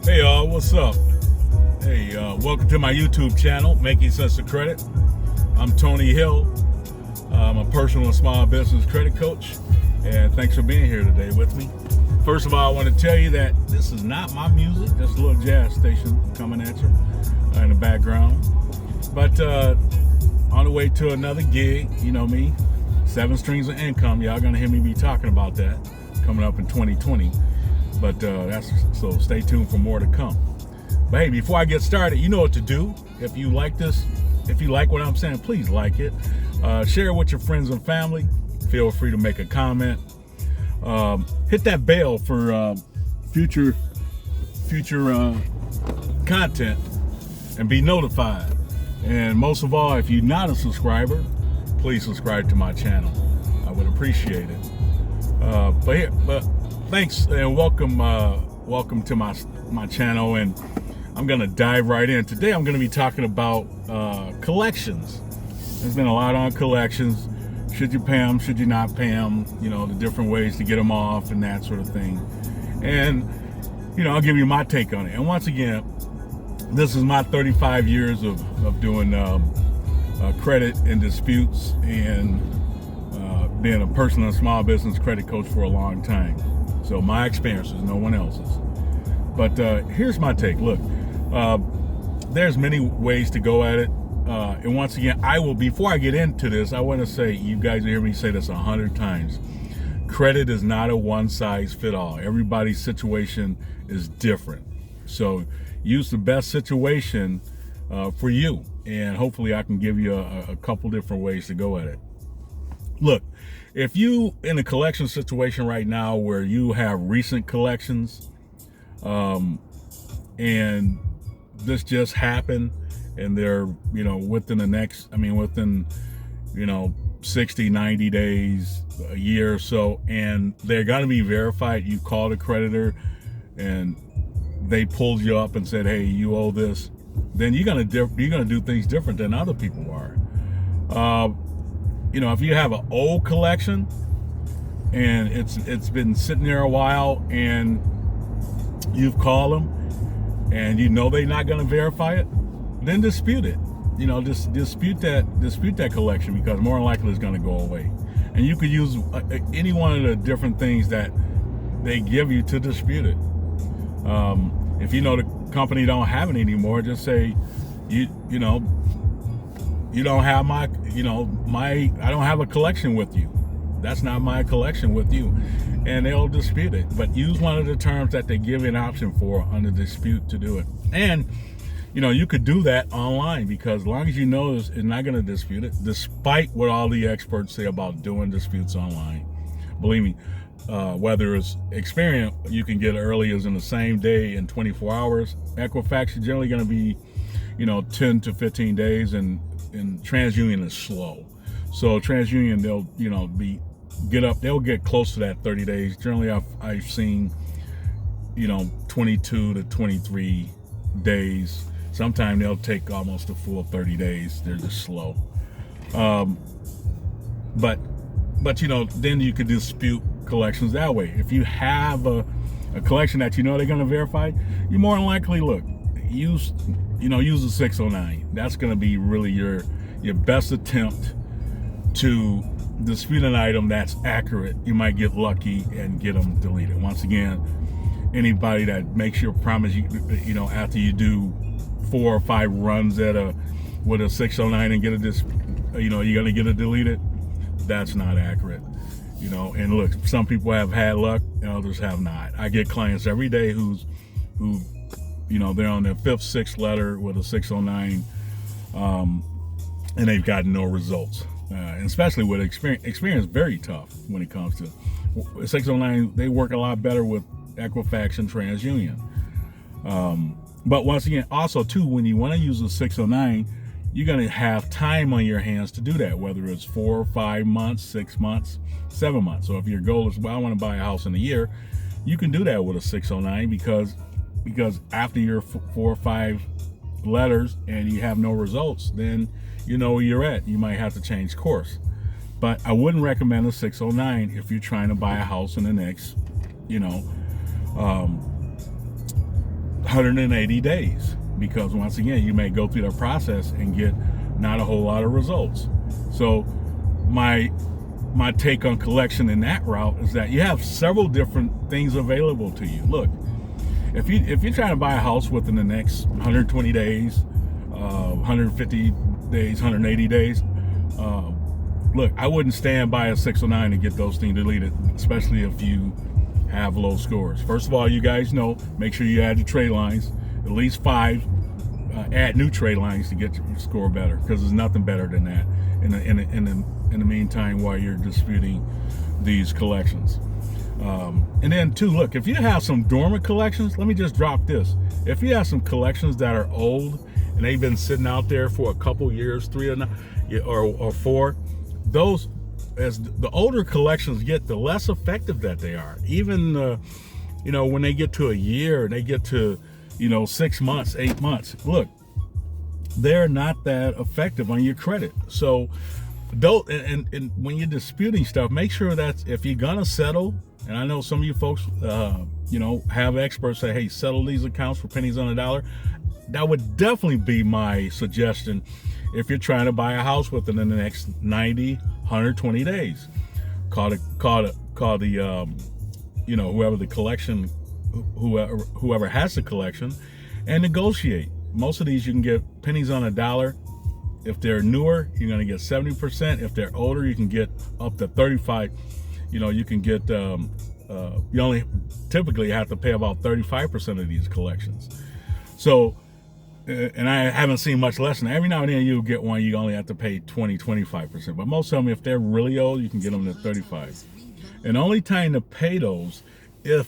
Hey y'all, what's up? Hey, welcome to my YouTube channel, Making Sense of Credit. I'm Tony Hill. I'm a personal and small business credit coach, and thanks for being here today with me. First of all, I want to tell you that this is not my music, just a little jazz station coming at you in the background. But on the way to another gig, you know me, 7 streams of income. Y'all gonna hear me be talking about that coming up in 2020. But so stay tuned for more to come. But hey, before I get started, you know what to do. If you like this, if you like what I'm saying, please like it. Share it with your friends and family. Feel free to make a comment. Hit that bell for future content and be notified. And most of all, if you're not a subscriber, please subscribe to my channel. I would appreciate it. But thanks and welcome to my channel, and I'm gonna dive right in. Today I'm gonna be talking about collections. There's been a lot on collections. Should you pay them? Should you not pay them? You know, the different ways to get them off and that sort of thing. And I'll give you my take on it. And once again, this is my 35 years of doing credit and disputes and being a personal and small business credit coach for a long time. So my experiences, no one else's. But here's my take. Look, there's many ways to go at it. And once again, before I get into this, I want to say, you guys hear me say this 100 times. Credit is not a one size fit all. Everybody's situation is different. So use the best situation for you. And hopefully I can give you a couple different ways to go at it. Look, if you in a collection situation right now where you have recent collections, and this just happened, and they're, within 60, 90 days, a year or so, and they're going to be verified. You call the creditor and they pulled you up and said, hey, you owe this, then you're going to do things different than other people are. If you have an old collection and it's been sitting there a while and you've called them and they're not going to verify it, then dispute it. Dispute that collection, because more than likely it's going to go away. And you could use any one of the different things that they give you to dispute it. If the company don't have it anymore, just say you don't have I don't have a collection with you. That's not my collection with you. And they'll dispute it. But use one of the terms that they give you an option for under dispute to do it. And you could do that online, because as long as you know it's not going to dispute it, despite what all the experts say about doing disputes online. Believe me, whether it's Experian, you can get early as in the same day in 24 hours. Equifax is generally going to be 10 to 15 days, and Transunion is slow. So Transunion, they'll get close to that 30 days. Generally, I've seen 22 to 23 days. Sometimes they'll take almost a full 30 days. They're just slow. But then you could dispute collections that way. If you have a collection that they're going to verify, you more than likely use a 609. That's going to be really your best attempt to dispute an item that's accurate. You might get lucky and get them deleted. Once again, anybody that makes you a promise, after you do 4 or 5 runs with a 609 and you're going to get it deleted, that's not accurate. And look, some people have had luck and others have not. I get clients every day who they're on their 5th, 6th letter with a 609, and they've gotten no results. And especially with Experian, very tough when it comes to 609. They work a lot better with Equifax and Transunion. But once again, also too, when you want to use a 609, you're going to have time on your hands to do that, whether it's 4 or 5 months, 6 months, 7 months. So if your goal is, I want to buy a house in a year, you can do that with a 609, because after your 4 or 5 letters and you have no results, then you know where you're at. You might have to change course. But I wouldn't recommend a 609 if you're trying to buy a house in the next, 180 days, because once again, you may go through the process and get not a whole lot of results. So my take on collection in that route is that you have several different things available to you. Look, if you're trying to buy a house within the next 120 days, 150 days, 180 days, look, I wouldn't stand by a 609 and get those things deleted, especially if you have low scores. First of all, you guys know, make sure you add the trade lines, at least 5. Add new trade lines to get your score better, because there's nothing better than that in the meantime while you're disputing these collections. And then two, look, if you have some dormant collections, let me just drop this. If you have some collections that are old and they've been sitting out there for a couple years, 3 or 4, those, as the older collections get, the less effective that they are. Even when they get to a year, they get to 6 months, 8 months, look, they're not that effective on your credit. So don't, and when you're disputing stuff, make sure that if you're gonna settle, and I know some of you folks have experts say, hey, settle these accounts for pennies on the dollar. That would definitely be my suggestion if you're trying to buy a house within the next 90, 120 days. Call the whoever the collection, whoever has the collection, and negotiate. Most of these you can get pennies on a dollar. If they're newer, you're going to get 70%. If they're older, you can get up to 35. You can get, you only typically have to pay about 35% of these collections. So, and I haven't seen much less than that. Every now and then you'll get one, you only have to pay 20, 25%. But most of them, if they're really old, you can get them to 35. And the only time to pay those, so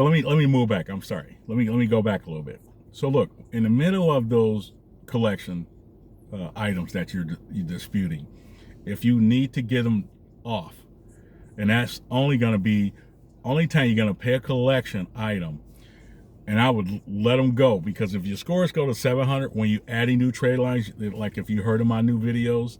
let me move back. I'm sorry. Let me go back a little bit. So look, in the middle of those collection items that you're disputing, if you need to get them off, and that's only time you're going to pay a collection item, and I would let them go, because if your scores go to 700 when you adding new trade lines, like if you heard of my new videos,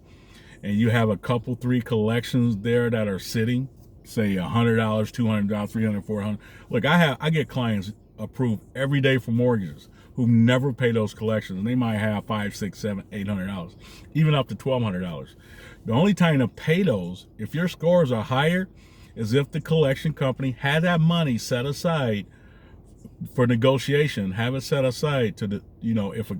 and you have a couple, 3 collections there that are sitting, say $100, $200, $300, $400. Look, I get clients approved every day for mortgages who never pay those collections, and they might have $500, $600, $700, $800, even up to $1,200. The only time to pay those, if your scores are higher, is if the collection company had that money set aside for negotiation. Have it set aside to if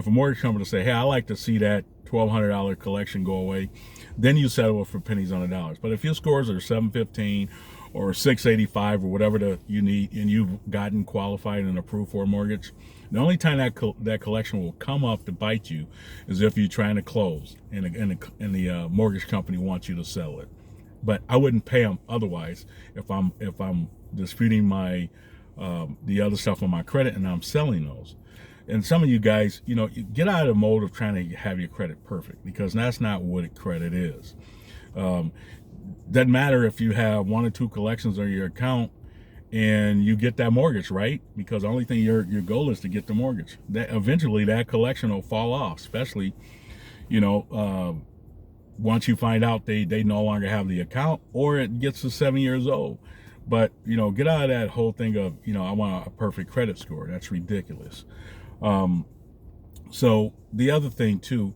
a mortgage company say, hey, I like to see that $1,200 collection go away, then you settle for pennies on the dollars. But if your scores are 715 or 685 or whatever you need, and you've gotten qualified and approved for a mortgage, the only time that collection will come up to bite you is if you're trying to close and the mortgage company wants you to sell it. But I wouldn't pay them otherwise if I'm disputing my the other stuff on my credit and I'm selling those. And some of you guys, you get out of the mode of trying to have your credit perfect, because that's not what credit is. Doesn't matter if you have 1 or 2 collections on your account and you get that mortgage, right? Because the only thing your goal is to get the mortgage. That eventually that collection will fall off, especially, once you find out they no longer have the account, or it gets to 7 years old. But, get out of that whole thing of, I want a perfect credit score. That's ridiculous. So the other thing too,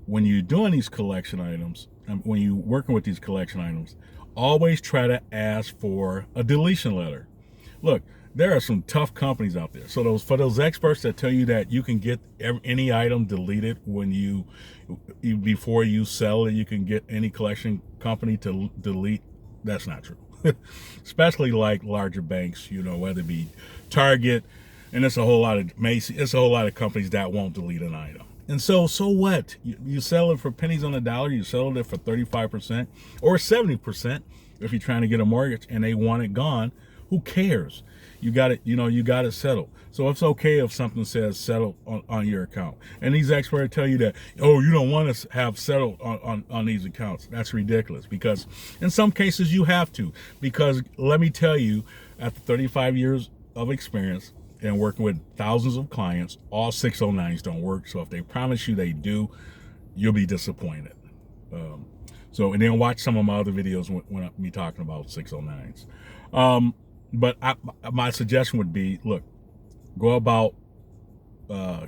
when you're doing these collection items, when you're working with these collection items, always try to ask for a deletion letter. Look, there are some tough companies out there. So for those experts that tell you that you can get any item deleted when before you sell it, you can get any collection company to delete, that's not true. Especially like larger banks, whether it be Target, and it's a whole lot of Macy's, it's a whole lot of companies that won't delete an item. And so what? You sell it for pennies on the dollar, you sell it for 35% or 70% if you're trying to get a mortgage and they want it gone. Who cares? You got it, you got it settled. So it's okay if something says settled on your account. And these experts tell you that, you don't want to have settled on these accounts. That's ridiculous, because in some cases you have to. Because let me tell you, after 35 years of experience and working with thousands of clients, all 609s don't work. So if they promise you they do, you'll be disappointed. And then watch some of my other videos when I'm talking about 609s. But my suggestion would be, look, go about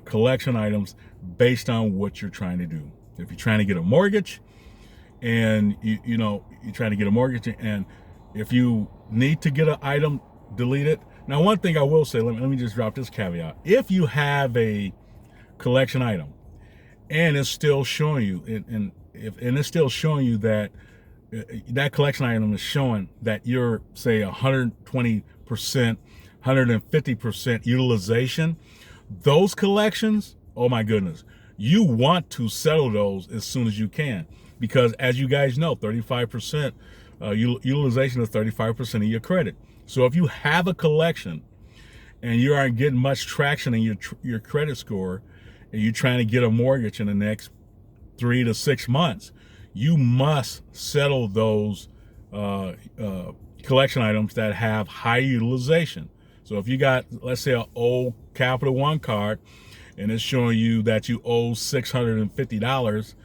collection items based on what you're trying to do. If you're trying to get a mortgage, and you're trying to get a mortgage, and if you need to get an item deleted. Now, one thing I will say, let me just drop this caveat. If you have a collection item and it's still showing you, and it's still showing you that that collection item is showing that you're, say, 120%, 150% utilization, those collections, oh my goodness, you want to settle those as soon as you can, because as you guys know, 35% utilization is 35% of your credit. So if you have a collection and you aren't getting much traction in your credit score, and you're trying to get a mortgage in the next 3 to 6 months, you must settle those collection items that have high utilization. So if you got, let's say, an old Capital One card, and it's showing you that you owe $650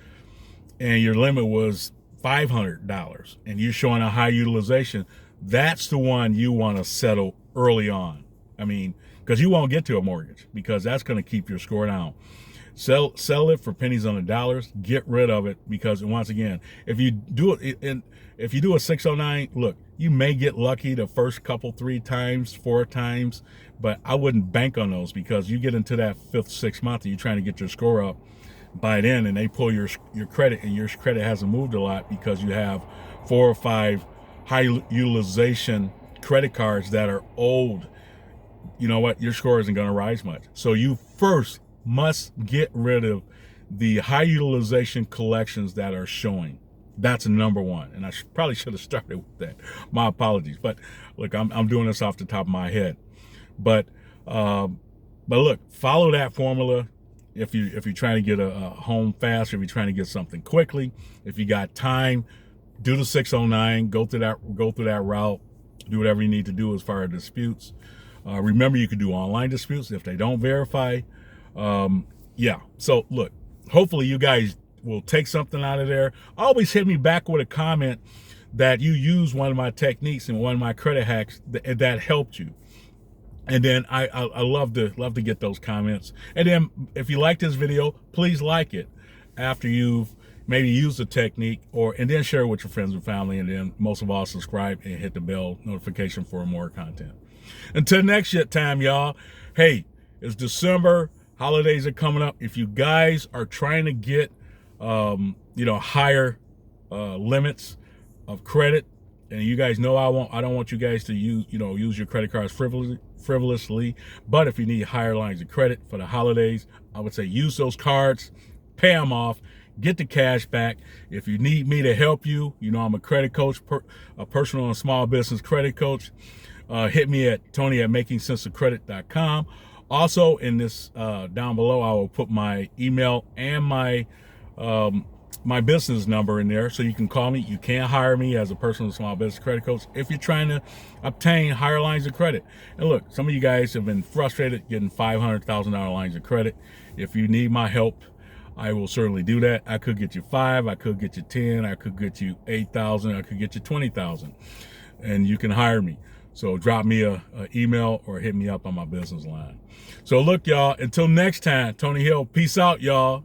and your limit was $500, and you're showing a high utilization, that's the one you want to settle early on. I mean, because you won't get to a mortgage, because that's going to keep your score down. Sell it for pennies on the dollars. Get rid of it, because once again, if you do it, and if you do a 609, look, you may get lucky the first couple, 3 times, 4 times, but I wouldn't bank on those, because you get into that 5th, 6th month and you're trying to get your score up by then, and they pull your credit, and your credit hasn't moved a lot because you have 4 or 5 high utilization credit cards that are old. You know what? Your score isn't going to rise much. So you first must get rid of the high utilization collections that are showing. That's number one. And I probably should have started with that. My apologies. But look, I'm doing this off the top of my head. But look, follow that formula. If you're trying to get a home fast, or if you're trying to get something quickly, if you got time, do the 609. Go through that route. Do whatever you need to do as far as disputes. Remember, you can do online disputes if they don't verify. Yeah. So look, hopefully you guys will take something out of there. Always hit me back with a comment that you use one of my techniques and one of my credit hacks that helped you. And then I love to get those comments. And then if you like this video, please like it after you've maybe used the technique, and then share it with your friends and family. And then most of all, subscribe and hit the bell notification for more content. Until next time, y'all. Hey, it's December. Holidays are coming up. If you guys are trying to get, higher limits of credit, and you guys know I don't want you guys to use your credit cards frivolously. But if you need higher lines of credit for the holidays, I would say use those cards, pay them off, get the cash back. If you need me to help you, I'm a credit coach, a personal and small business credit coach. Hit me at Tony@makingsenseofcredit.com. Also, in this down below, I will put my email and my business number in there, so you can call me. You can hire me as a personal small business credit coach if you're trying to obtain higher lines of credit. And look, some of you guys have been frustrated getting $500,000 lines of credit. If you need my help, I will certainly do that. I could get you 5, I could get you 10, I could get you 8,000, I could get you 20,000, and you can hire me. So drop me a email or hit me up on my business line. So look, y'all, until next time, Tony Hill, peace out, y'all.